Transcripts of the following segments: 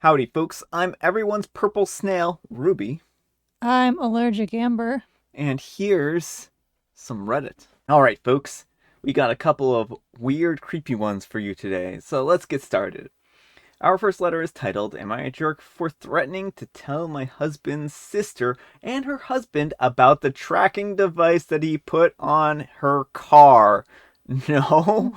Howdy, folks. I'm everyone's purple snail, Ruby, I'm allergic, Amber. and here's some Reddit. All right, folks, we got a couple of weird, creepy ones for you today, so let's get started. Our first letter is titled, Am I a Jerk for Threatening to Tell My Husband's Sister and Her Husband About the Tracking Device that he put on her car? No,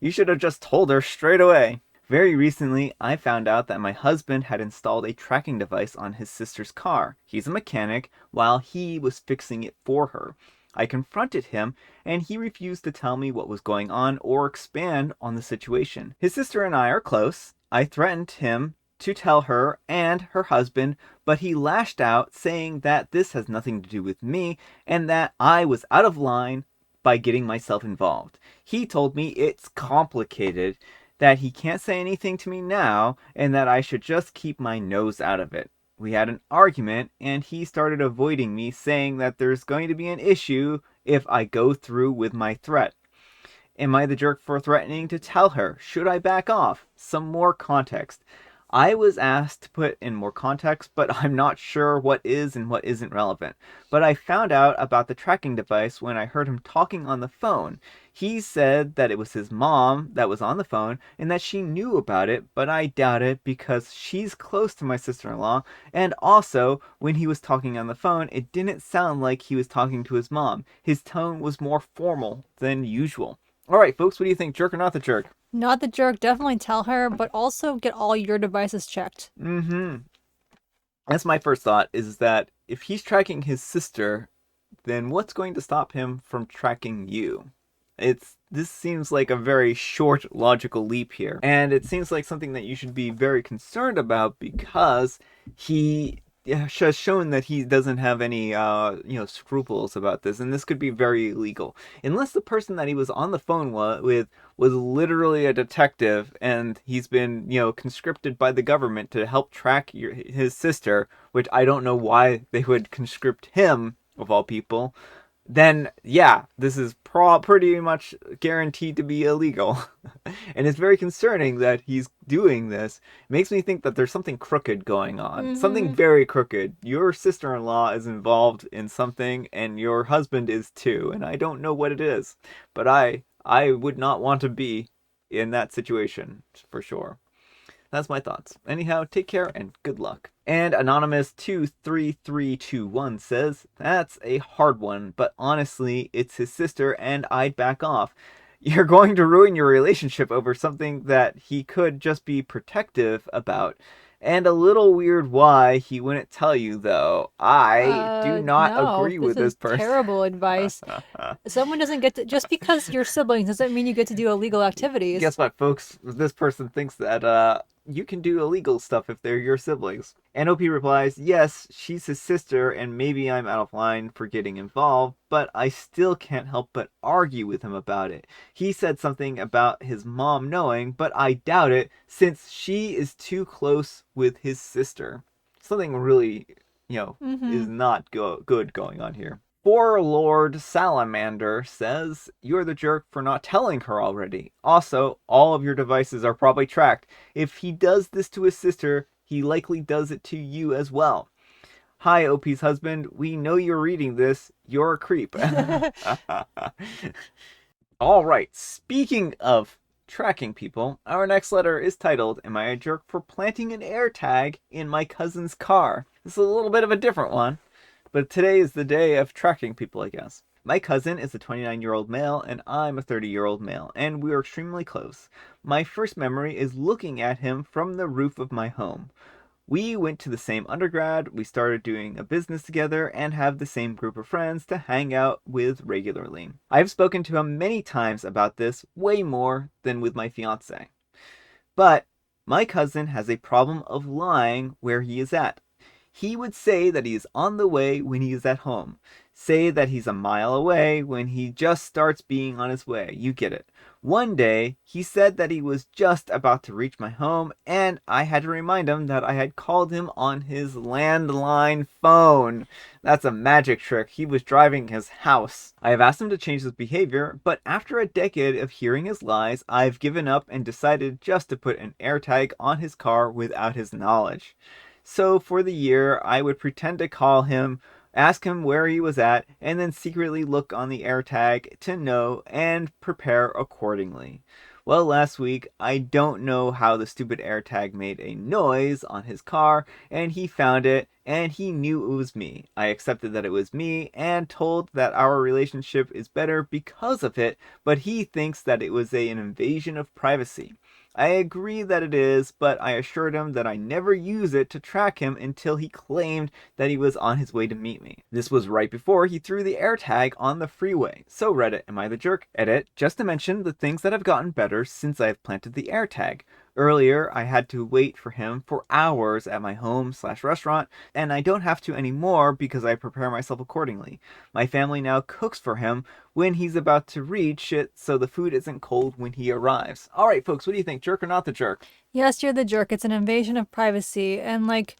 you should have just told her straight away. Very recently, I found out that my husband had installed a tracking device on his sister's car. He's a mechanic, while he was fixing it for her. I confronted him, and he refused to tell me what was going on or expand on the situation. His sister and I are close. I threatened him to tell her and her husband, but he lashed out, saying that this has nothing to do with me and that I was out of line by getting myself involved. He told me it's complicated, that he can't say anything to me now, and that I should just keep my nose out of it. We had an argument, and he started avoiding me, saying that there's going to be an issue if I go through with my threat. Am I the jerk for threatening to tell her? Should I back off? Some more context. I was asked to put in more context, but I'm not sure what is and what isn't relevant. But I found out about the tracking device when I heard him talking on the phone. He said that it was his mom that was on the phone and that she knew about it, but I doubt it because she's close to my sister in law. And also, when he was talking on the phone, it didn't sound like he was talking to his mom. His tone was more formal than usual. All right, folks, what do you think? Jerk or not the jerk? Not the jerk, definitely tell her, but also get all your devices checked. Mm-hmm. That's my first thought, is that if he's tracking his sister, then what's going to stop him from tracking you? This seems like a very short logical leap here. And it seems like something that you should be very concerned about because he has shown that he doesn't have any scruples about this, and this could be very illegal unless the person that he was on the phone with was literally a detective and he's been conscripted by the government to help track his sister, which I don't know why they would conscript him of all people. Then yeah, this is pretty much guaranteed to be illegal. And it's very concerning that he's doing this. It makes me think that there's something crooked going on. Something Mm-hmm. very crooked. Your sister-in-law is involved in something and your husband is too, and I don't know what it is. But I would not want to be in that situation for sure. That's my thoughts. Anyhow, take care and good luck. And Anonymous23321 says, That's a hard one, but honestly, it's his sister and I'd back off. You're going to ruin your relationship over something that he could just be protective about. And a little weird why he wouldn't tell you, though. I do not No, agree this with is this person. terrible advice. Someone doesn't get to, just because you're siblings doesn't mean you get to do illegal activities. Guess what, folks? This person thinks that you can do illegal stuff if they're your siblings. And OP replies, Yes, she's his sister, and maybe I'm out of line for getting involved, but I still can't help but argue with him about it. He said something about his mom knowing, but I doubt it since she is too close with his sister. Something really, is Mm-hmm. not good going on here. For Lord Salamander says, You're the jerk for not telling her already. Also, all of your devices are probably tracked. If he does this to his sister, he likely does it to you as well. Hi, OP's husband. We know you're reading this. You're a creep. All right, speaking of tracking people, our next letter is titled, Am I a jerk for planting an AirTag in my cousin's car? This is a little bit of a different one. But today is the day of tracking people, I guess. My cousin is a 29-year-old male, and I'm a 30-year-old male, and we are extremely close. My first memory is looking at him from the roof of my home. We went to the same undergrad, we started doing a business together, and have the same group of friends to hang out with regularly. I've spoken to him many times about this, way more than with my fiance. But my cousin has a problem of lying where he is at. He would say that he is on the way when he is at home. Say that he's a mile away when he just starts being on his way. You get it. One day, he said that he was just about to reach my home, and I had to remind him that I had called him on his landline phone. That's a magic trick. He was driving his house. I have asked him to change his behavior, but after a decade of hearing his lies, I've given up and decided just to put an AirTag on his car without his knowledge. So for the year, I would pretend to call him, ask him where he was at, and then secretly look on the AirTag to know and prepare accordingly. Well, last week, I don't know how the stupid AirTag made a noise on his car, and he found it, and he knew it was me. I accepted that it was me, and told that our relationship is better because of it, but he thinks that it was an invasion of privacy. I agree that it is, but I assured him that I never use it to track him until he claimed that he was on his way to meet me. This was right before he threw the AirTag on the freeway. So Reddit, am I the jerk? Edit, just to mention the things that have gotten better since I've planted the AirTag. Earlier, I had to wait for him for hours at my home/restaurant, and I don't have to anymore because I prepare myself accordingly. My family now cooks for him when he's about to reach it, so the food isn't cold when he arrives. All right, folks, what do you think? Jerk or not the jerk? Yes, you're the jerk. It's an invasion of privacy. And like,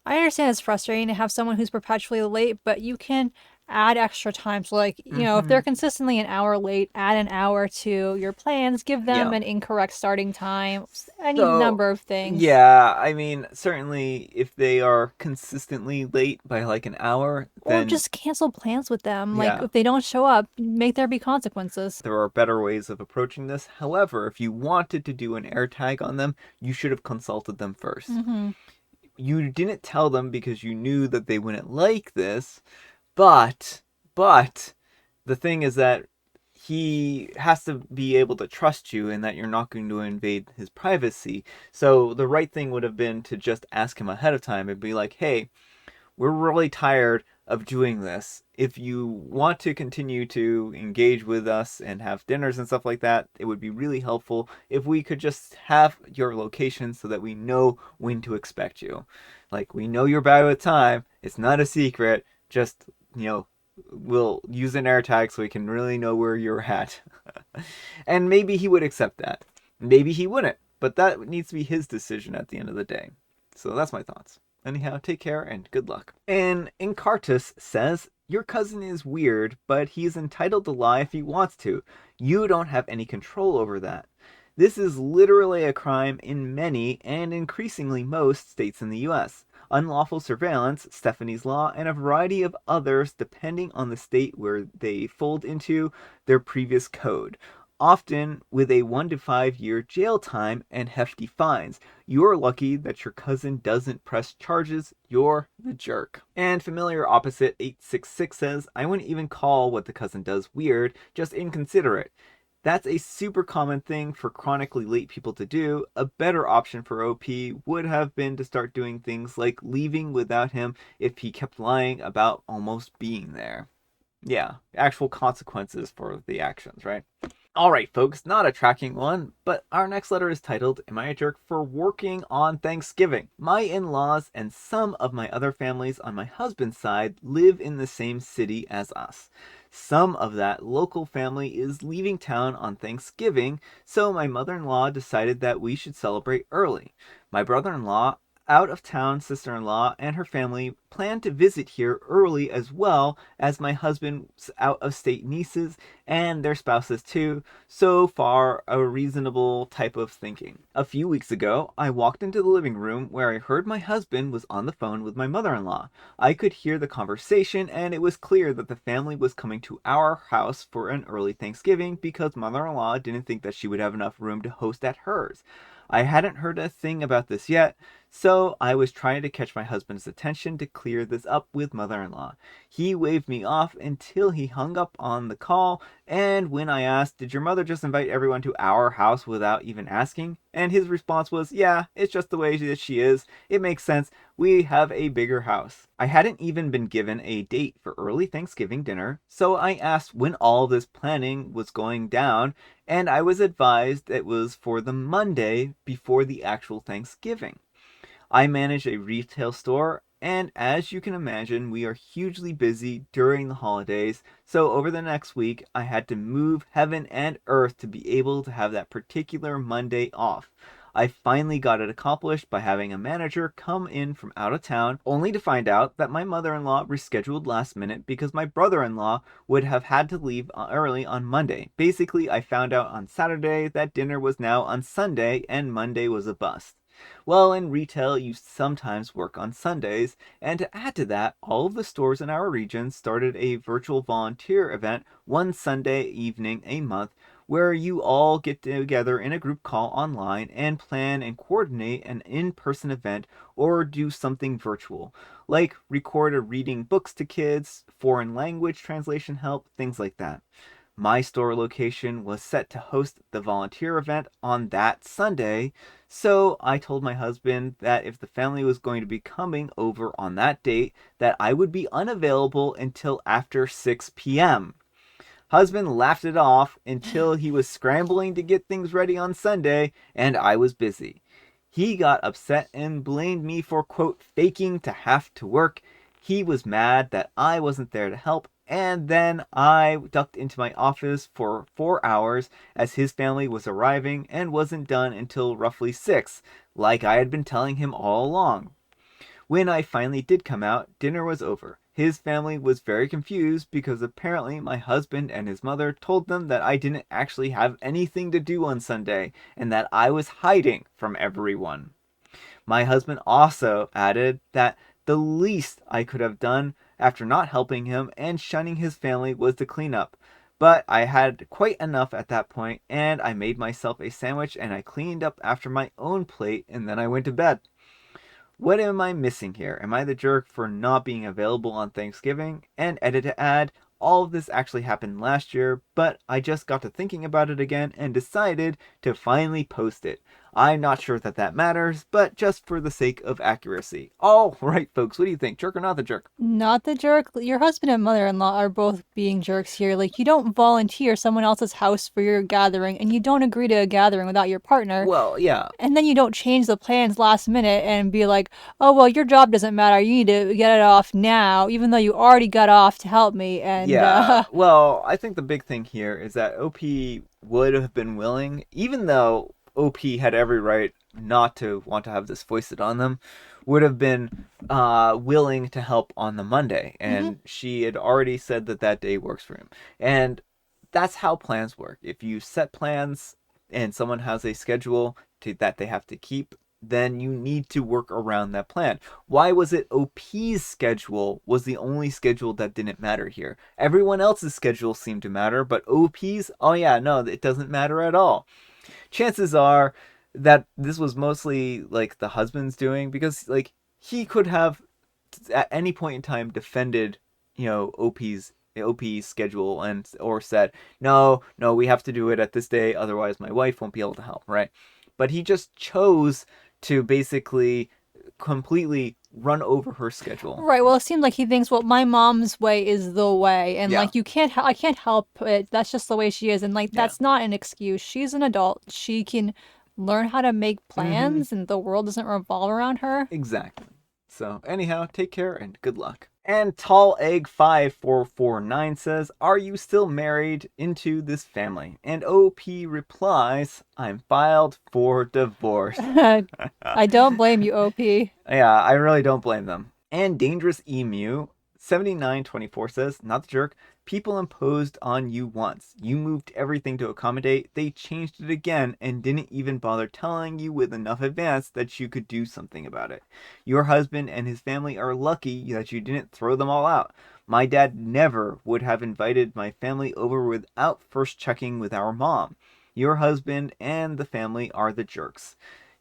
I understand it's frustrating to have someone who's perpetually late, but you can add extra time. So, like, if they're consistently an hour late, add an hour to your plans, give them Yeah. an incorrect starting time, any So, number of things. yeah, I mean, certainly if they are consistently late by like an hour, Or then just cancel plans with them. Like, yeah, if they don't show up, make there be consequences. there are better ways of approaching this. However, if you wanted to do an AirTag on them, you should have consulted them first. Mm-hmm. You didn't tell them because you knew that they wouldn't like this, but the thing is that he has to be able to trust you and that you're not going to invade his privacy. So the right thing would have been to just ask him ahead of time and be like, "Hey, we're really tired of doing this. If you want to continue to engage with us and have dinners and stuff like that, it would be really helpful if we could just have your location so that we know when to expect you. Like, we know you're bad with time. It's not a secret. Just, we'll use an AirTag so we can really know where you're at." And maybe he would accept that. Maybe he wouldn't. But that needs to be his decision at the end of the day. So that's my thoughts. Anyhow, take care and good luck. And Encartus says, "Your cousin is weird, but he's entitled to lie if he wants to. You don't have any control over that. This is literally a crime in many, and increasingly most, states in the US. Unlawful surveillance, Stephanie's Law, and a variety of others depending on the state where they fold into their previous code. Often with a 1 to 5 year jail time and hefty fines. You're lucky that your cousin doesn't press charges. You're the jerk." And familiar opposite 866 says, "I wouldn't even call what the cousin does weird, just inconsiderate. That's a super common thing for chronically late people to do. A better option for OP would have been to start doing things like leaving without him if he kept lying about almost being there." Yeah, actual consequences for the actions, right? All right, folks, not a tracking one, but our next letter is titled, "Am I a Jerk for Working on Thanksgiving?" My in-laws and some of my other families on my husband's side live in the same city as us. Some of that local family is leaving town on Thanksgiving, so my mother-in-law decided that we should celebrate early. My brother-in-law, out of town sister-in-law, and her family plan to visit here early, as well as my husband's out of state nieces and their spouses too. So far, a reasonable type of thinking. A few weeks ago, I walked into the living room where I heard my husband was on the phone with my mother-in-law. I could hear the conversation, and it was clear that the family was coming to our house for an early Thanksgiving because mother-in-law didn't think that she would have enough room to host at hers. I hadn't heard a thing about this yet, so I was trying to catch my husband's attention to clear this up with mother-in-law. He waved me off until he hung up on the call, and when I asked, "Did your mother just invite everyone to our house without even asking?" And his response was, "Yeah, it's just the way that she is. It makes sense. We have a bigger house." I hadn't even been given a date for early Thanksgiving dinner, so I asked when all this planning was going down, and I was advised it was for the Monday before the actual Thanksgiving. I manage a retail store, and as you can imagine, we are hugely busy during the holidays, so over the next week, I had to move heaven and earth to be able to have that particular Monday off. I finally got it accomplished by having a manager come in from out of town, only to find out that my mother-in-law rescheduled last minute because my brother-in-law would have had to leave early on Monday. Basically, I found out on Saturday that dinner was now on Sunday and Monday was a bust. Well, in retail, you sometimes work on Sundays, and to add to that, all of the stores in our region started a virtual volunteer event one Sunday evening a month where you all get together in a group call online and plan and coordinate an in-person event or do something virtual, like record a reading books to kids, foreign language translation help, things like that. My store location was set to host the volunteer event on that Sunday, so I told my husband that if the family was going to be coming over on that date, that I would be unavailable until after 6 p.m. Husband laughed it off until he was scrambling to get things ready on Sunday and I was busy. He got upset and blamed me for, quote, faking to have to work. He was mad that I wasn't there to help, and then I ducked into my office for 4 hours as his family was arriving and wasn't done until roughly 6, like I had been telling him all along. When I finally did come out, dinner was over. His family was very confused because apparently my husband and his mother told them that I didn't actually have anything to do on Sunday and that I was hiding from everyone. My husband also added that the least I could have done after not helping him and shunning his family was to clean up. But I had quite enough at that point, and I made myself a sandwich and I cleaned up after my own plate and then I went to bed. What am I missing here? Am I the jerk for not being available on Thanksgiving? And edit to add, all of this actually happened last year, but I just got to thinking about it again and decided to finally post it. I'm not sure that matters, but just for the sake of accuracy. All right, folks, what do you think? Jerk or not the jerk? Not the jerk. Your husband and mother-in-law are both being jerks here. Like, you don't volunteer someone else's house for your gathering, and you don't agree to a gathering without your partner. Well, yeah. And then you don't change the plans last minute and be like, oh, well, your job doesn't matter. You need to get it off now, even though you already got off to help me. And Yeah, well, I think the big thing here is that OP would have been willing, even though OP had every right not to want to have this foisted on them, would have been willing to help on the Monday. And she had already said that that day works for him. And that's how plans work. If you set plans and someone has a schedule that they have to keep, then you need to work around that plan. Why was it OP's schedule was the only schedule that didn't matter here? Everyone else's schedule seemed to matter, but OP's, oh yeah, no, it doesn't matter at all. Chances are that this was mostly like the husband's doing, because like he could have at any point in time defended, OP's schedule and or said, no, we have to do it at this day, otherwise my wife won't be able to help, right? But he just chose to basically completely run over her schedule. right. Well, it seems like he thinks, well, my mom's way is the way, and Yeah. like I can't help it. That's just the way she is, and like that's not an excuse. She's an adult. She can learn how to make plans, and the world doesn't revolve around her. Exactly. So anyhow, take care and good luck. And Tall Egg 5449 says, are you still married into this family? And OP replies, I'm filed for divorce. I don't blame you, OP. Yeah, I really don't blame them. And Dangerous Emu 7924 says, not the jerk, people imposed on you once. You moved everything to accommodate. They changed it again and didn't even bother telling you with enough advance that you could do something about it. Your husband and his family are lucky that you didn't throw them all out. My dad never would have invited my family over without first checking with our mom. Your husband and the family are the jerks.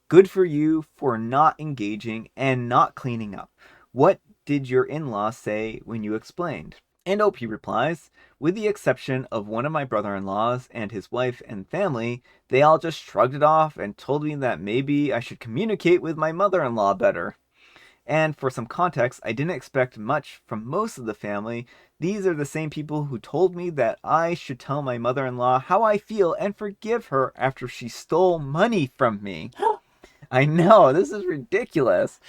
Good for you for not engaging and not cleaning up. What did your in-laws say when you explained? And OP replies, with the exception of one of my brother-in-laws and his wife and family, they all just shrugged it off and told me that maybe I should communicate with my mother-in-law better. And for some context, I didn't expect much from most of the family. These are the same people who told me that I should tell my mother-in-law how I feel and forgive her after she stole money from me. I know, this is ridiculous.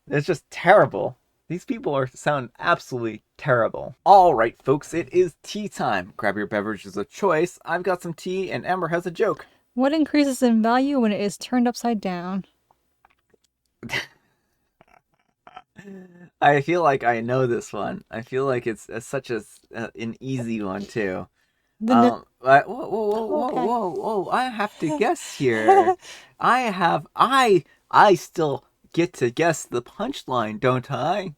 It's just terrible. These people sound absolutely terrible. All right, folks, it is tea time. Grab your beverages of choice. I've got some tea, and Amber has a joke. What increases in value when it is turned upside down? I feel like I know this one. I feel like it's such an easy one too. Whoa, whoa, whoa, whoa, Okay. whoa, whoa! I have to guess here. I still get to guess the punchline, don't I?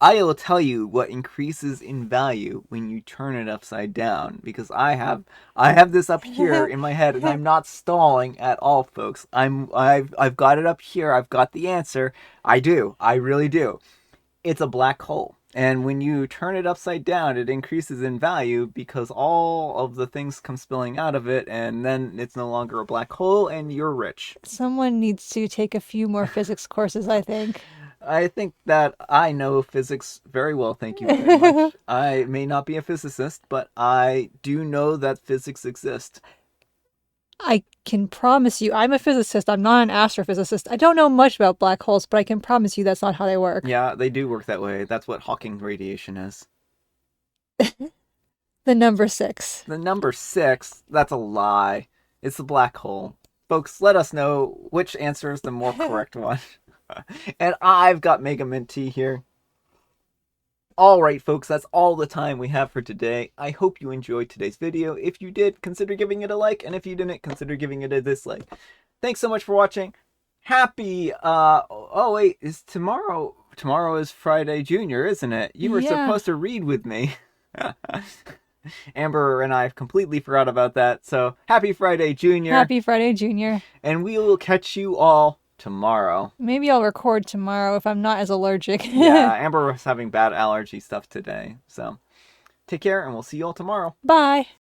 I will tell you what increases in value when you turn it upside down, because I have this up here in my head, and I'm not stalling at all, folks. I've got it up here. I've got the answer. I do. I really do. It's a black hole. And when you turn it upside down, it increases in value because all of the things come spilling out of it, and then it's no longer a black hole, and you're rich. Someone needs to take a few more physics courses, I think. I think that I know physics very well, thank you very much. I may not be a physicist, but I do know that physics exists. I can promise you, I'm a physicist. I'm not an astrophysicist. I don't know much about black holes, but I can promise you that's not how they work. Yeah, they do work that way. That's what Hawking radiation is. The number 6. The number 6, that's a lie. It's the black hole. Folks, let us know which answer is the more correct one. And I've got Mega Mint tea here. Alright folks, that's all the time we have for today. I hope you enjoyed today's video. If you did, consider giving it a like, and if you didn't, consider giving it a dislike. Thanks so much for watching. Happy, oh wait, is tomorrow is Friday Junior, isn't it? You were Yeah. supposed to read with me. Amber and I completely forgot about that, so happy Friday Junior. Happy Friday, Junior. And we will catch you all tomorrow. Maybe I'll record tomorrow if I'm not as allergic. Yeah, Amber was having bad allergy stuff today, so take care and we'll see you all tomorrow. Bye.